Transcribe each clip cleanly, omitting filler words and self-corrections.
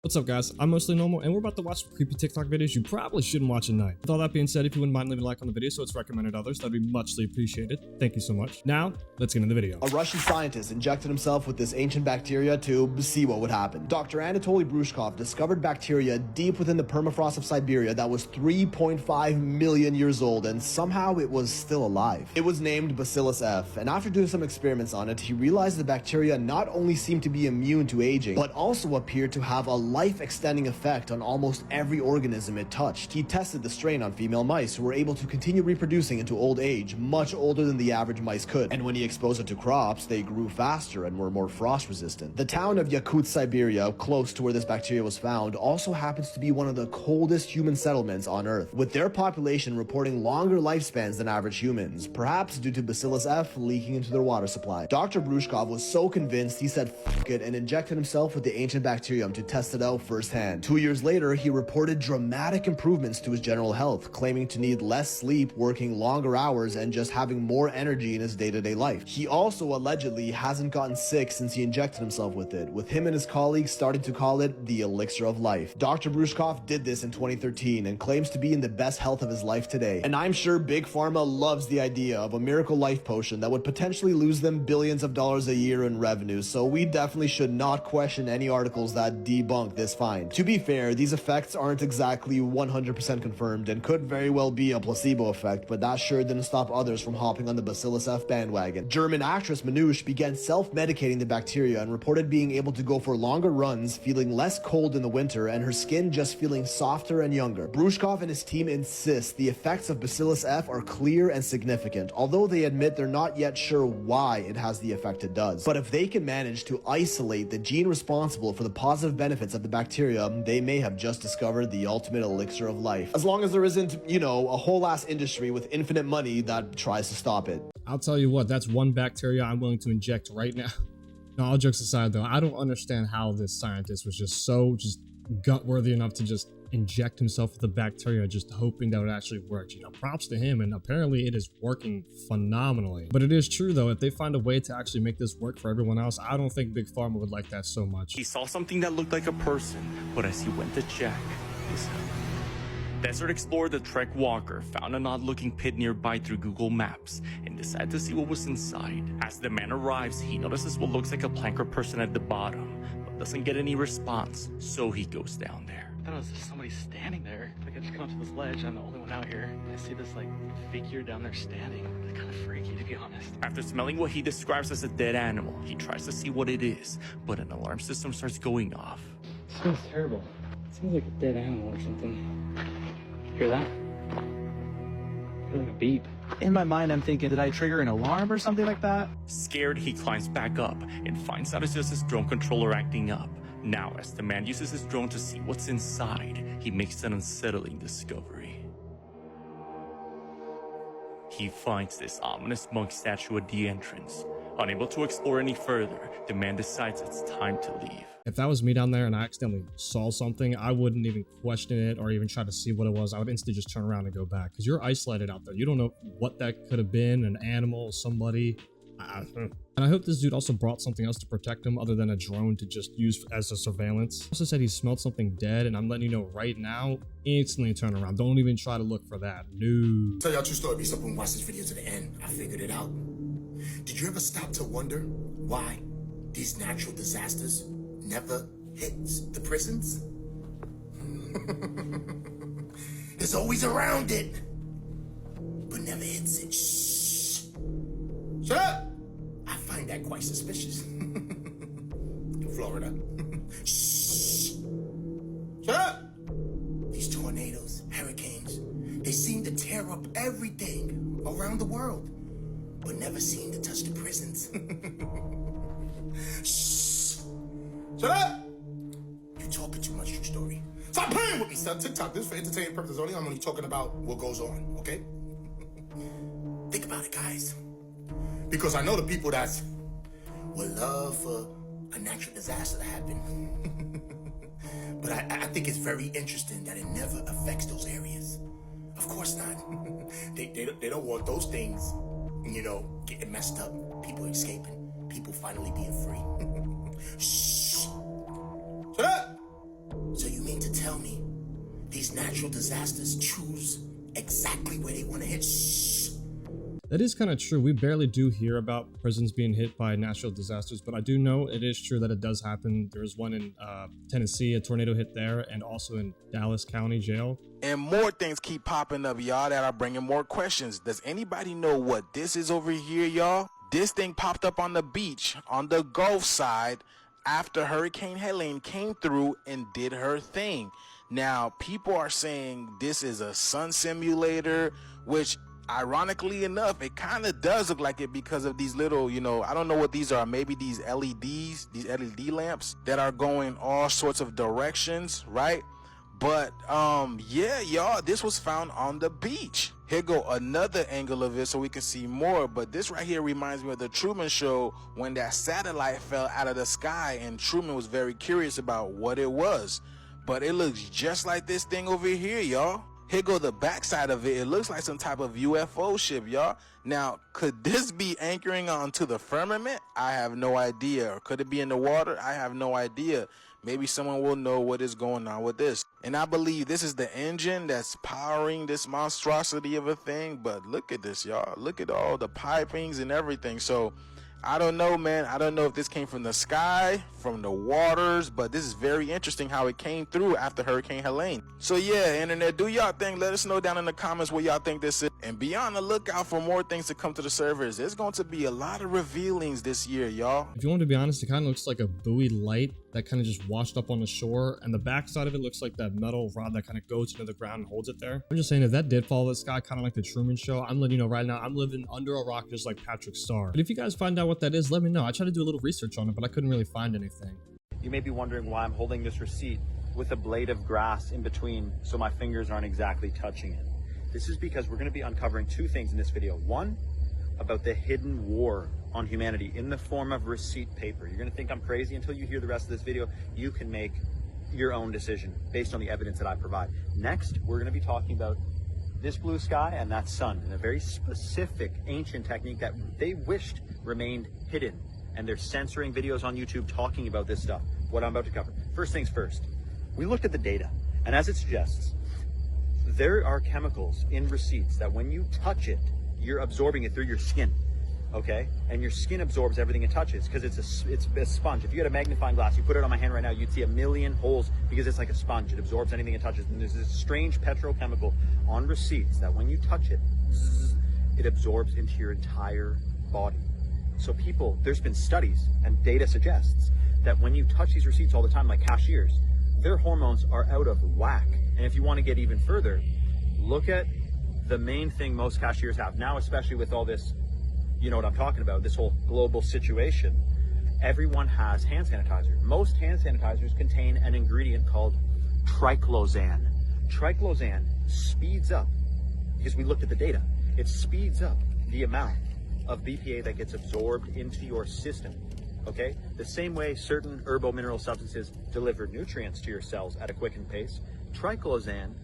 What's up guys, I'm Mostly Normal and we're about to watch some creepy TikTok videos you probably shouldn't watch at night. With all that being said, if you wouldn't mind leaving a like on the video so it's recommended to others, that'd be muchly appreciated. Thank you so much. Now, let's get into the video. A Russian scientist injected himself with this ancient bacteria to see what would happen. Dr. Anatoly Brushkov discovered bacteria deep within the permafrost of Siberia that was 3.5 million years old, and somehow it was still alive. It was named Bacillus F, and after doing some experiments on it, he realized the bacteria not only seemed to be immune to aging, but also appeared to have a life-extending effect on almost every organism it touched. He tested the strain on female mice who were able to continue reproducing into old age, much older than the average mice could. And when he exposed it to crops, they grew faster and were more frost resistant. The town of Yakut, Siberia, close to where this bacteria was found, also happens to be one of the coldest human settlements on Earth, with their population reporting longer lifespans than average humans, perhaps due to Bacillus F leaking into their water supply. Dr. Brushkov was so convinced he said "F it" and injected himself with the ancient bacterium to test it out firsthand. 2 years later, he reported dramatic improvements to his general health, claiming to need less sleep, working longer hours, and just having more energy in his day-to-day life. He also allegedly hasn't gotten sick since he injected himself with it, with him and his colleagues starting to call it the elixir of life. Dr. Brushkov did this in 2013 and claims to be in the best health of his life today. And I'm sure Big Pharma loves the idea of a miracle life potion that would potentially lose them billions of dollars a year in revenue, so we definitely should not question any articles that debunk this find. To be fair, these effects aren't exactly 100% confirmed and could very well be a placebo effect, but that sure didn't stop others from hopping on the Bacillus F bandwagon. German actress Manouche began self-medicating the bacteria and reported being able to go for longer runs, feeling less cold in the winter, and her skin just feeling softer and younger. Brushkov and his team insist the effects of Bacillus F are clear and significant, although they admit they're not yet sure why it has the effect it does. But if they can manage to isolate the gene responsible for the positive benefits of the bacteria, they may have just discovered the ultimate elixir of life. As long as there isn't, you know, a whole ass industry with infinite money that tries to stop it. I'll tell you what, that's one bacteria I'm willing to inject right now. No, all jokes aside though, I don't understand how this scientist was just gut-worthy enough to just inject himself with the bacteria, just hoping that it actually worked. You know, props to him, and apparently it is working phenomenally. But it is true though, if they find a way to actually make this work for everyone else, I don't think Big Pharma would like that so much. He saw something that looked like a person, but as he went to check, Desert explorer the Trek Walker found an odd-looking pit nearby through Google Maps and decided to see what was inside. As the man arrives, he notices what looks like a planker person at the bottom, but doesn't get any response, so he goes down there. I thought it was just somebody standing there. Like, I just come up to this ledge, I'm the only one out here, and I see this, like, figure down there standing. It's kind of freaky, to be honest. After smelling what he describes as a dead animal, he tries to see what it is, but an alarm system starts going off. It smells terrible. It smells like a dead animal or something. Hear that? I feel like a beep. In my mind, I'm thinking, did I trigger an alarm or something like that? Scared, he climbs back up and finds out it's just his drone controller acting up. Now, as the man uses his drone to see what's inside, he makes an unsettling discovery. He finds this ominous monk statue at the entrance. Unable to explore any further, the man decides it's time to leave. If that was me down there and I accidentally saw something, I wouldn't even question it or even try to see what it was. I would instantly just turn around and go back, because you're isolated out there. You don't know what that could have been, an animal, somebody. And I hope this dude also brought something else to protect him other than a drone to just use as a surveillance. He also said he smelled something dead, and I'm letting you know right now, instantly turn around. Don't even try to look for that. No. Tell y'all true story. Be something and watch this video to the end. I figured it out. Did you ever stop to wonder why these natural disasters never hits the prisons? It's always around it, but never hits it. Shh. Shut up! I find that quite suspicious. In Florida. Shh. Shut up! These tornadoes, hurricanes, they seem to tear up everything around the world, but never seem to touch the prisons. Shh. Shut up! You talking too much, true story. Stop playing with me, son. TikTok, this is for entertainment purposes only. I'm only talking about what goes on, okay? Think about it, guys. Because I know the people that would love for a natural disaster to happen. But I think it's very interesting that it never affects those areas. Of course not. They don't want those things, you know, getting messed up, people escaping, people finally being free. Shh. Shut up! So you mean to tell me these natural disasters choose exactly where they want to hit? Shh. That is kind of true. We barely do hear about prisons being hit by natural disasters, but I do know it is true that it does happen. There was one in Tennessee, a tornado hit there, and also in Dallas County Jail. And more things keep popping up, y'all, that are bringing more questions. Does anybody know what this is over here, y'all? This thing popped up on the beach on the Gulf side after Hurricane Helene came through and did her thing. Now, people are saying this is a sun simulator, which ironically enough, it kind of does look like it because of these little, I don't know what these are. Maybe these LEDs, these LED lamps that are going all sorts of directions, right? But yeah, y'all, this was found on the beach. Here go another angle of it so we can see more. But this right here reminds me of the Truman Show when that satellite fell out of the sky and Truman was very curious about what it was. But it looks just like this thing over here, y'all. Here go the backside of it. It looks like some type of UFO ship, y'all. Now, could this be anchoring onto the firmament? I have no idea. Or could it be in the water? I have no idea. Maybe someone will know what is going on with this. And I believe this is the engine that's powering this monstrosity of a thing. But look at this, y'all. Look at all the pipings and everything. So I don't know, man. I don't know if this came from the sky, from the waters, but this is very interesting how it came through after Hurricane Helene. So yeah, internet, do y'all think? Let us know down in the comments what y'all think this is. And be on the lookout for more things to come to the servers. There's going to be a lot of revealings this year, y'all. If you want to be honest, it kind of looks like a buoy light that kind of just washed up on the shore, and the back side of it looks like that metal rod that kind of goes into the ground and holds it there. I'm just saying, if that did follow the sky, kind of like the Truman Show, I'm letting you know right now, I'm living under a rock just like Patrick Star. But if you guys find out what that is, let me know. I tried to do a little research on it, but I couldn't really find anything. You may be wondering why I'm holding this receipt with a blade of grass in between so my fingers aren't exactly touching it. This is because we're going to be uncovering two things in this video. One, about the hidden war on humanity in the form of receipt paper. You're going to think I'm crazy until you hear the rest of this video. You can make your own decision based on the evidence that I provide. Next, we're going to be talking about this blue sky and that sun in a very specific ancient technique that they wished remained hidden. And they're censoring videos on YouTube talking about this stuff, what I'm about to cover. First things first, we looked at the data, and as it suggests, there are chemicals in receipts that when you touch it, you're absorbing it through your skin, okay? And your skin absorbs everything it touches because it's a sponge. If you had a magnifying glass, you put it on my hand right now, you'd see a million holes because it's like a sponge. It absorbs anything it touches. And there's this strange petrochemical on receipts that when you touch it, it absorbs into your entire body. So people, there's been studies and data suggests that when you touch these receipts all the time, like cashiers, their hormones are out of whack. And if you want to get even further, look at the main thing most cashiers have now, especially with all this, you know what I'm talking about, this whole global situation. Everyone has hand sanitizer. Most hand sanitizers contain an ingredient called triclosan. Triclosan speeds up, because we looked at the data, it speeds up the amount of BPA that gets absorbed into your system, okay? The same way certain herbal mineral substances deliver nutrients to your cells at a quickened pace, triclosan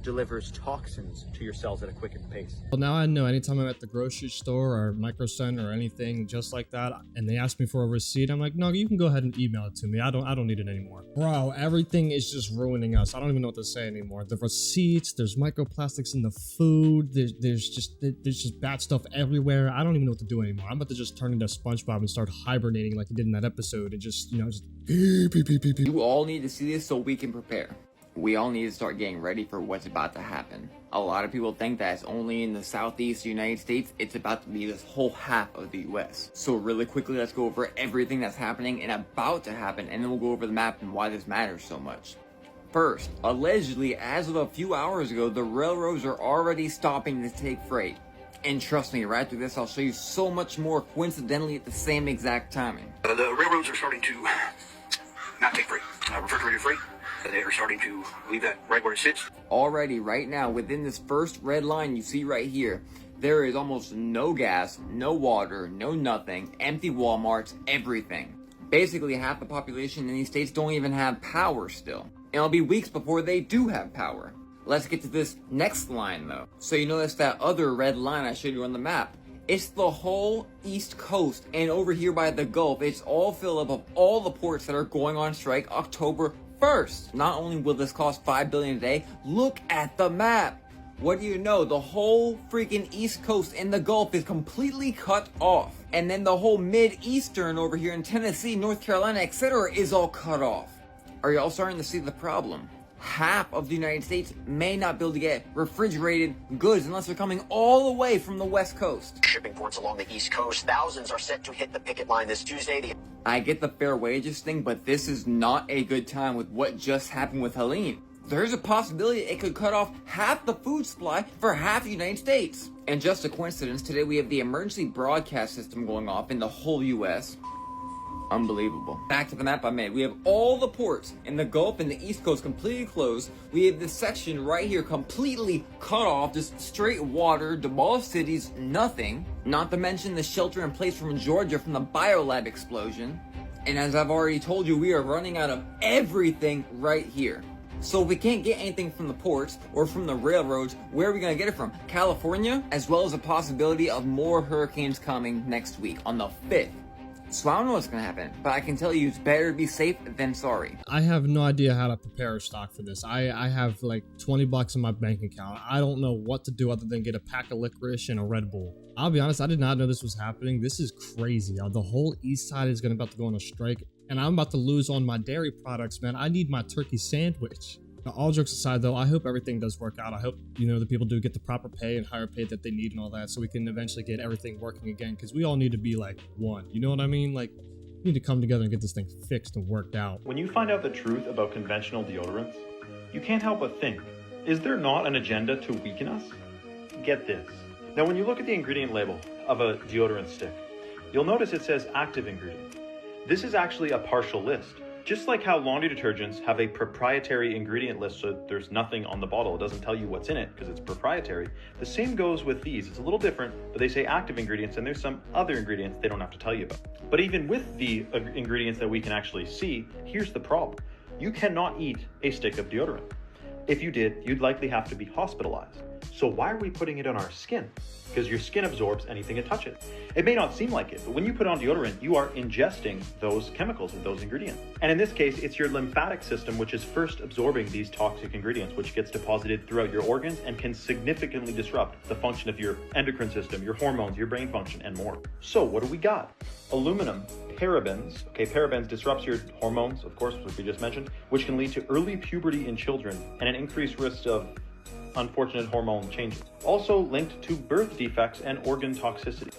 delivers toxins to your cells at a quickened pace. Well, now I know anytime I'm at the grocery store or Micro Center or anything just like that, and they ask me for a receipt, I'm like, no, you can go ahead and email it to me. I don't need it anymore. Bro, everything is just ruining us. I don't even know what to say anymore. The receipts, there's microplastics in the food, there's just bad stuff everywhere. I don't even know what to do anymore. I'm about to just turn into SpongeBob and start hibernating like he did in that episode and just, just beep, beep, beep, beep, beep. You all need to see this so we can prepare. We all need to start getting ready for what's about to happen. A lot of people think that it's only in the southeast United States. It's about to be this whole half of the US. So really quickly, let's go over everything that's happening and about to happen, and then we'll go over the map and why this matters so much. First, allegedly, as of a few hours ago, the railroads are already stopping to take freight. And trust me, right through this, I'll show you so much more coincidentally at the same exact timing. The railroads are starting to not take freight, refrigerated freight. They are starting to leave that right where it sits. Already, right now, within this first red line you see right here, there is almost no gas, no water, no nothing, empty Walmarts, everything. Basically, half the population in these states don't even have power still. And it'll be weeks before they do have power. Let's get to this next line though. So you notice that other red line I showed you on the map. It's the whole East Coast, and over here by the Gulf, it's all filled up of all the ports that are going on strike October first. Not only will this cost $5 billion a day, look at the map. What do you know? The whole freaking East Coast and the Gulf is completely cut off. And then the whole Mid-Eastern over here in Tennessee, North Carolina, etc. is all cut off. Are y'all starting to see the problem? Half of the United States may not be able to get refrigerated goods unless they're coming all the way from the West Coast. Shipping ports along the East Coast, thousands are set to hit the picket line this Tuesday. I get the fair wages thing, but this is not a good time with what just happened with Helene. There's a possibility it could cut off half the food supply for half the United States. And just a coincidence, today we have the emergency broadcast system going off in the whole US. Unbelievable. Back to the map I made. We have all the ports in the Gulf and the East Coast completely closed. We have this section right here completely cut off, just straight water, demolished cities, nothing. Not to mention the shelter in place from Georgia from the biolab explosion. And as I've already told you, we are running out of everything right here. So if we can't get anything from the ports or from the railroads, where are we going to get it from? California, as well as a possibility of more hurricanes coming next week on the 5th. So I don't know what's going to happen, but I can tell you it's better to be safe than sorry. I have no idea how to prepare a stock for this. I have like 20 bucks in my bank account. I don't know what to do other than get a pack of licorice and a Red Bull. I'll be honest, I did not know this was happening. This is crazy. The whole east side is about to go on a strike, and I'm about to lose on my dairy products, man. I need my turkey sandwich. Now, all jokes aside, though, I hope everything does work out. I hope, the people do get the proper pay and higher pay that they need and all that, so we can eventually get everything working again, because we all need to be like one. You know what I mean? Like, we need to come together and get this thing fixed and worked out. When you find out the truth about conventional deodorants, you can't help but think, is there not an agenda to weaken us? Get this. Now, when you look at the ingredient label of a deodorant stick, you'll notice it says active ingredient. This is actually a partial list. Just like how laundry detergents have a proprietary ingredient list, so there's nothing on the bottle, it doesn't tell you what's in it because it's proprietary, the same goes with these. It's a little different, but they say active ingredients and there's some other ingredients they don't have to tell you about. But even with the ingredients that we can actually see, here's the problem. You cannot eat a stick of deodorant. If you did, you'd likely have to be hospitalized. So why are we putting it on our skin? Because your skin absorbs anything it touches. It may not seem like it, but when you put on deodorant, you are ingesting those chemicals and those ingredients. And in this case, it's your lymphatic system which is first absorbing these toxic ingredients, which gets deposited throughout your organs and can significantly disrupt the function of your endocrine system, your hormones, your brain function, and more. So what do we got? Aluminum, parabens. Okay, parabens disrupts your hormones, of course, which we just mentioned, which can lead to early puberty in children and an increased risk of unfortunate hormone changes. Also linked to birth defects and organ toxicity.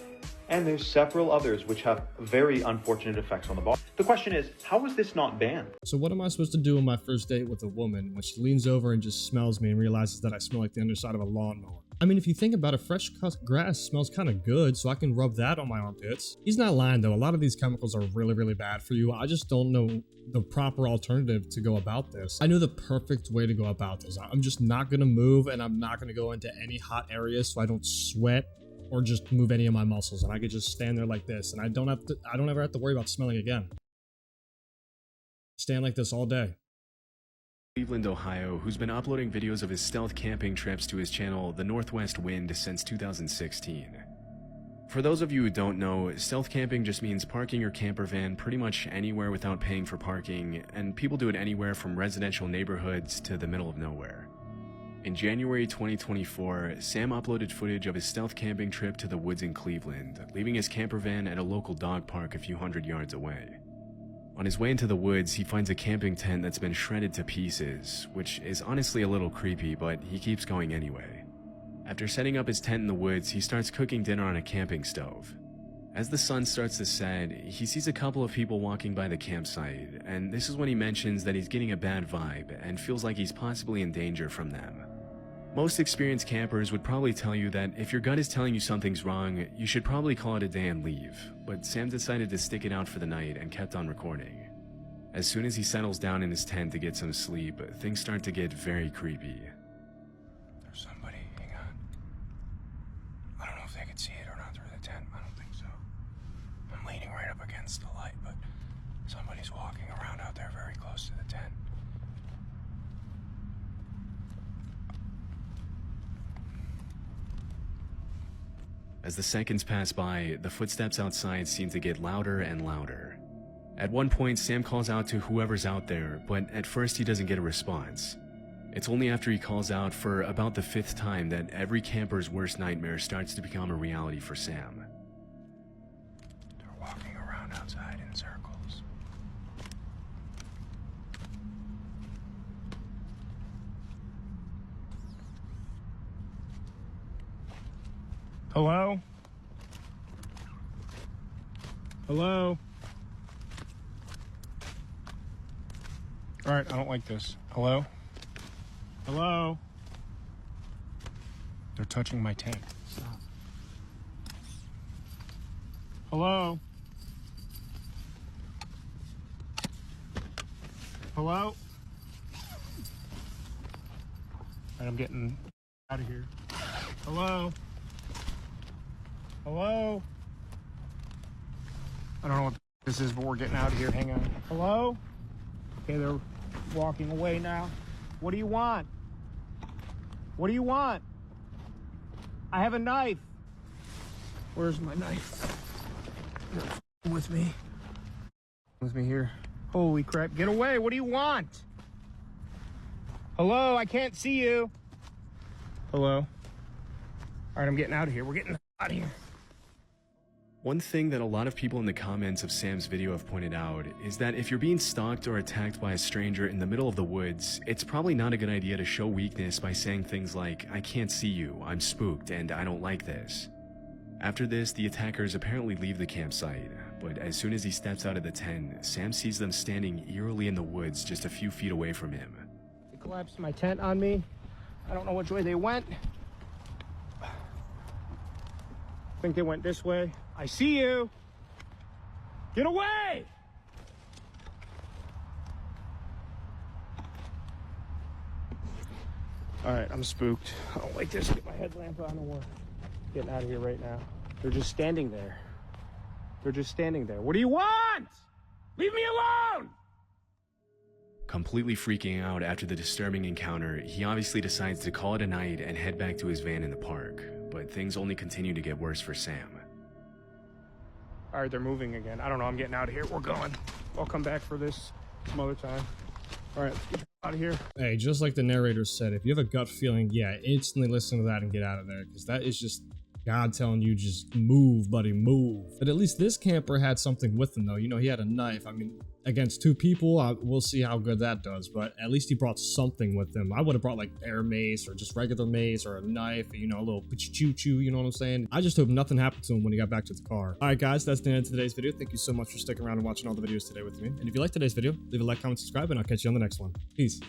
And there's several others which have very unfortunate effects on the body. The question is, how is this not banned? So what am I supposed to do on my first date with a woman when she leans over and just smells me and realizes that I smell like the underside of a lawnmower? I mean, if you think about it, fresh cut grass smells kind of good, so I can rub that on my armpits. He's not lying, though. A lot of these chemicals are really, really bad for you. I just don't know the proper alternative to go about this. I know the perfect way to go about this. I'm just not going to move, and I'm not going to go into any hot areas so I don't sweat or just move any of my muscles, and I could just stand there like this, and I don't ever have to worry about smelling again. Stand like this all day. Cleveland, Ohio, who's been uploading videos of his stealth camping trips to his channel, The Northwest Wind, since 2016. For those of you who don't know, stealth camping just means parking your camper van pretty much anywhere without paying for parking, and people do it anywhere from residential neighborhoods to the middle of nowhere. In January 2024, Sam uploaded footage of his stealth camping trip to the woods in Cleveland, leaving his camper van at a local dog park a few hundred yards away. On his way into the woods, he finds a camping tent that's been shredded to pieces, which is honestly a little creepy, but he keeps going anyway. After setting up his tent in the woods, he starts cooking dinner on a camping stove. As the sun starts to set, he sees a couple of people walking by the campsite, and this is when he mentions that he's getting a bad vibe and feels like he's possibly in danger from them. Most experienced campers would probably tell you that if your gut is telling you something's wrong, you should probably call it a day and leave, but Sam decided to stick it out for the night and kept on recording. As soon as he settles down in his tent to get some sleep, things start to get very creepy. There's somebody, hang on. I don't know if they could see it or not through the tent, I don't think so. I'm leaning right up against the light, but somebody's walking around out there very close to the tent. As the seconds pass by, the footsteps outside seem to get louder and louder. At one point, Sam calls out to whoever's out there, but at first he doesn't get a response. It's only after he calls out for about the 5th time that every camper's worst nightmare starts to become a reality for Sam. They're walking around outside in circles. Hello? Hello? Alright, I don't like this. Hello? Hello? They're touching my tank. Stop. Hello? Hello? Alright, I'm getting out of here. Hello? Hello? I don't know what this is, but we're getting out of here. Hang on. Hello? Okay, they're walking away now. What do you want? What do you want? I have a knife. Where's my knife? You're with me. With me here. Holy crap. Get away. What do you want? Hello? I can't see you. Hello? All right, I'm getting out of here. We're getting out of here. One thing that a lot of people in the comments of Sam's video have pointed out is that if you're being stalked or attacked by a stranger in the middle of the woods, it's probably not a good idea to show weakness by saying things like, "I can't see you, I'm spooked, and I don't like this." After this, the attackers apparently leave the campsite, but as soon as he steps out of the tent, Sam sees them standing eerily in the woods just a few feet away from him. They collapsed my tent on me. I don't know which way they went. I think they went this way. I see you. Get away! All right, I'm spooked. I don't like this. Get my headlamp on and we're getting out of here right now. They're just standing there. They're just standing there. What do you want? Leave me alone! Completely freaking out after the disturbing encounter, he obviously decides to call it a night and head back to his van in the park, but things only continue to get worse for Sam. All right, they're moving again. I don't know. I'm getting out of here. We're going. I'll come back for this some other time. All right, let's get out of here. Hey, just like the narrator said, if you have a gut feeling, yeah, instantly listen to that and get out of there, because that is just God telling you just move, buddy, move. But at least this camper had something with him, though. You know, he had a knife. I mean, against 2 people, we'll see how good that does, but at least he brought something with him. I would have brought like air mace or just regular mace or a knife, you know, a little choo-choo, you know what I'm saying? I just hope nothing happened to him when he got back to the car. All right, guys, that's the end of today's video. Thank you so much for sticking around and watching all the videos today with me. And if you liked today's video, leave a like, comment, subscribe, and I'll catch you on the next one. Peace.